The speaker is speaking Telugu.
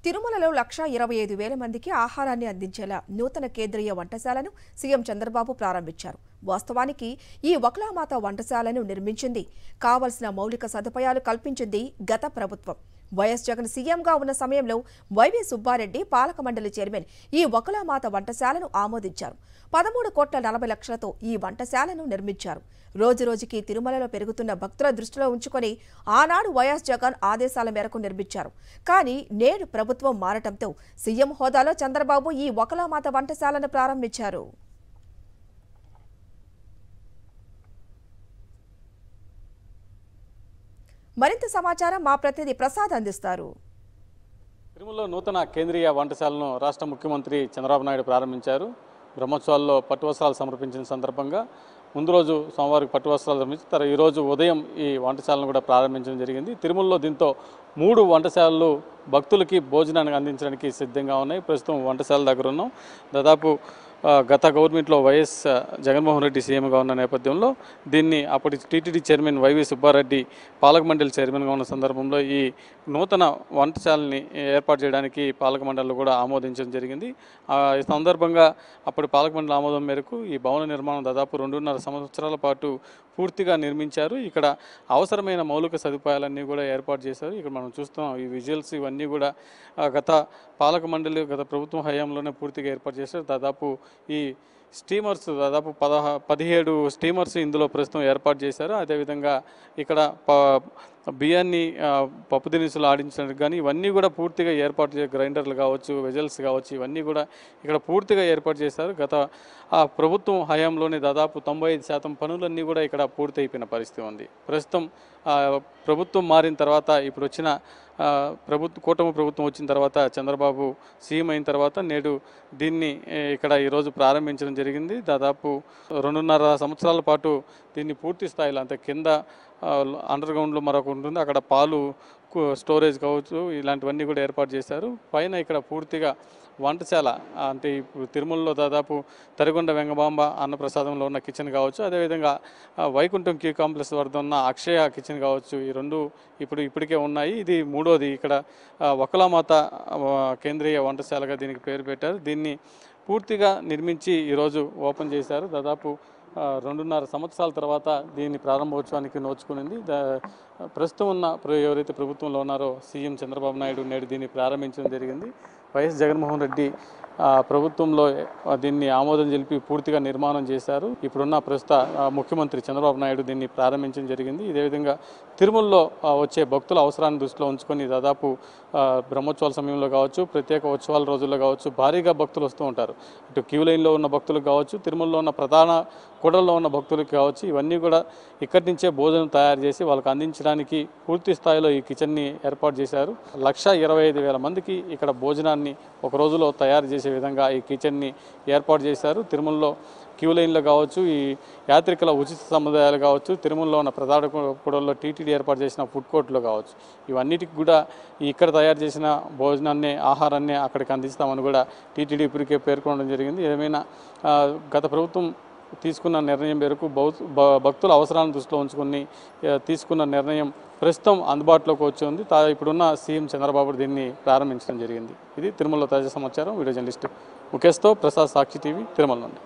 తిరుమలలో 1,25,000 మందికి ఆహారాన్ని అందించేలా నూతన కేంద్రీయ వంటశాలను సీఎం చంద్రబాబు ప్రారంభించారు. వాస్తవానికి ఈ వకులామాత వంటశాలను నిర్మించింది, కావాల్సిన మౌలిక సదుపాయాలు కల్పించింది గత ప్రభుత్వం. వైఎస్ జగన్ సీఎంగా ఉన్న సమయంలో వైవి సుబ్బారెడ్డి పాలక మండలి చైర్మన్ ఈ వకులామాత వంటశాలను ఆమోదించారు. 13,40,00,000తో ఈ వంటశాలను నిర్మించారు. రోజురోజుకి తిరుమలలో పెరుగుతున్న భక్తుల దృష్టిలో ఉంచుకొని ఆనాడు వైఎస్ జగన్ ఆదేశాల మేరకు నిర్మించారు. కానీ నేడు ప్రభుత్వం మారటంతో సీఎం హోదాలో చంద్రబాబు ఈ వకులామాత వంటశాలను ప్రారంభించారు. మరింత సమాచారం మా ప్రతినిధి ప్రసాద్ అందిస్తారు. తిరుమలలో నూతన కేంద్రీయ వంటశాలను రాష్ట్ర ముఖ్యమంత్రి చంద్రబాబు నాయుడు ప్రారంభించారు. బ్రహ్మోత్సవాల్లో పట్టు వస్త్రాలు సమర్పించిన సందర్భంగా ముందు రోజు సోమవారం పట్టు వస్త్రాలు సమర్పించి ఈరోజు ఉదయం ఈ వంటశాలను కూడా ప్రారంభించడం జరిగింది. తిరుమలలో దీంతో 3 వంటశాలలు భక్తులకి భోజనాన్ని అందించడానికి సిద్ధంగా ఉన్నాయి. ప్రస్తుతం వంటశాల దగ్గర ఉన్నాం. దాదాపు గత గవర్నమెంట్లో వైఎస్ జగన్మోహన్ రెడ్డి సీఎంగా ఉన్న నేపథ్యంలో దీన్ని అప్పటి టీటీడీ చైర్మన్ వైవి సుబ్బారెడ్డి పాలక మండలి చైర్మన్గా ఉన్న సందర్భంలో ఈ నూతన వంటశాలని ఏర్పాటు చేయడానికి పాలక మండలి కూడా ఆమోదించడం జరిగింది. ఈ సందర్భంగా అప్పటి పాలక మండలి ఆమోదం మేరకు ఈ భవన నిర్మాణం దాదాపు 2.5 సంవత్సరాల పాటు పూర్తిగా నిర్మించారు. ఇక్కడ అవసరమైన మౌలిక సదుపాయాలన్నీ కూడా ఏర్పాటు చేశారు. ఇక్కడ మనం చూస్తున్నాం ఈ విజువల్స్ ఇవన్నీ కూడా గత పాలక మండలి గత ప్రభుత్వం హయాంలోనే పూర్తిగా ఏర్పాటు చేశారు. దాదాపు ఈ స్టీమర్స్ దాదాపు 17 స్టీమర్స్ ఇందులో ప్రస్తుతం ఏర్పాటు చేశారు. అదేవిధంగా ఇక్కడ బియ్యాన్ని పప్పు దినుసులు ఆడించడానికి కానీ ఇవన్నీ కూడా పూర్తిగా ఏర్పాటు చేసే గ్రైండర్లు కావచ్చు, వెజల్స్ కావచ్చు, ఇవన్నీ కూడా ఇక్కడ పూర్తిగా ఏర్పాటు చేశారు. గత ప్రభుత్వం హయాంలోనే దాదాపు 95% పనులన్నీ కూడా ఇక్కడ పూర్తి అయిపోయిన పరిస్థితి ఉంది. ప్రస్తుతం ప్రభుత్వం మారిన తర్వాత ఇప్పుడు వచ్చిన కూటమి ప్రభుత్వం వచ్చిన తర్వాత చంద్రబాబు సీఎం అయిన తర్వాత నేడు దీన్ని ఇక్కడ ఈరోజు ప్రారంభించడం జరిగింది. దాదాపు 2.5 సంవత్సరాల పాటు దీన్ని పూర్తి స్థాయిలో అంతే కింద అండర్ గ్రౌండ్లో మరొక ఉంటుంది, అక్కడ పాలు స్టోరేజ్ కావచ్చు ఇలాంటివన్నీ కూడా ఏర్పాటు చేశారు. పైన ఇక్కడ పూర్తిగా వంటశాల అంటే ఇప్పుడు తిరుమలలో దాదాపు తరిగొండ వెంగబాంబ అన్నప్రసాదంలో ఉన్న కిచెన్ కావచ్చు, అదేవిధంగా వైకుంఠం క్యూ కాంప్లెక్స్ వద్ద ఉన్న అక్షయ కిచెన్ కావచ్చు, ఈ 2 ఇప్పటికే ఉన్నాయి. ఇది 3వది ఇక్కడ వకులామాత కేంద్రీయ వంటశాలగా దీనికి పేరు పెట్టారు. దీన్ని పూర్తిగా నిర్మించి ఈరోజు ఓపెన్ చేశారు. దాదాపు 2.5 సంవత్సరాల తర్వాత దీన్ని ప్రారంభోత్సవానికి నోచుకునింది. ప్రస్తుతం ఉన్న ఎవరైతే ప్రభుత్వంలో ఉన్నారో సీఎం చంద్రబాబు నాయుడు నేడు దీన్ని ప్రారంభించడం జరిగింది. వైఎస్ జగన్మోహన్ రెడ్డి ప్రభుత్వంలో దీన్ని ఆమోదం తెలిపి పూర్తిగా నిర్మాణం చేశారు. ఇప్పుడున్న ప్రస్తుత ముఖ్యమంత్రి చంద్రబాబు నాయుడు దీన్ని ప్రారంభించడం జరిగింది. ఇదే విధంగా తిరుమలలో వచ్చే భక్తుల అవసరాన్ని దృష్టిలో ఉంచుకొని దాదాపు బ్రహ్మోత్సవాల సమయంలో కావచ్చు, ప్రత్యేక ఉత్సవాల రోజుల్లో కావచ్చు భారీగా భక్తులు వస్తూ ఉంటారు. ఇటు క్యూ లైన్లో ఉన్న భక్తులకు కావచ్చు, తిరుమలలో ఉన్న ప్రధాన కూడల్లో ఉన్న భక్తులకు కావచ్చు, ఇవన్నీ కూడా ఇక్కడి నుంచే భోజనం తయారు చేసి వాళ్ళకి అందించడానికి పూర్తి స్థాయిలో ఈ కిచెన్ని ఏర్పాటు చేశారు. 1,25,000 మందికి ఇక్కడ భోజనాన్ని ఒక రోజులో తయారు చేసే విధంగా ఈ కిచెన్ని ఏర్పాటు చేశారు. తిరుమలలో క్యూ లైన్లో కావచ్చు, ఈ యాత్రికుల ఉచిత సముదాయాలు కావచ్చు, తిరుమలలో ఉన్న ప్రధాన కూడల్లో టీటీడీ ఏర్పాటు చేసిన ఫుడ్ కోర్టులో కావచ్చు, ఇవన్నిటికి కూడా ఇక్కడ తయారు చేసిన భోజనాన్ని ఆహారాన్ని అక్కడికి అందిస్తామని కూడా టీటీడీ ఇప్పటికే పేర్కొనడం జరిగింది. ఏమైనా గత ప్రభుత్వం తీసుకున్న నిర్ణయం మేరకు భక్తుల అవసరాలను దృష్టిలో ఉంచుకొని తీసుకున్న నిర్ణయం ప్రస్తుతం అందుబాటులోకి వచ్చింది. ఇప్పుడున్న సీఎం చంద్రబాబు దీన్ని ప్రారంభించడం జరిగింది. ఇది తిరుమలలో తాజా సమాచారం. వీడియో జర్నలిస్ట్ ముఖేష్తో ప్రసాద్, సాక్షి టీవీ, తిరుమల నుండి.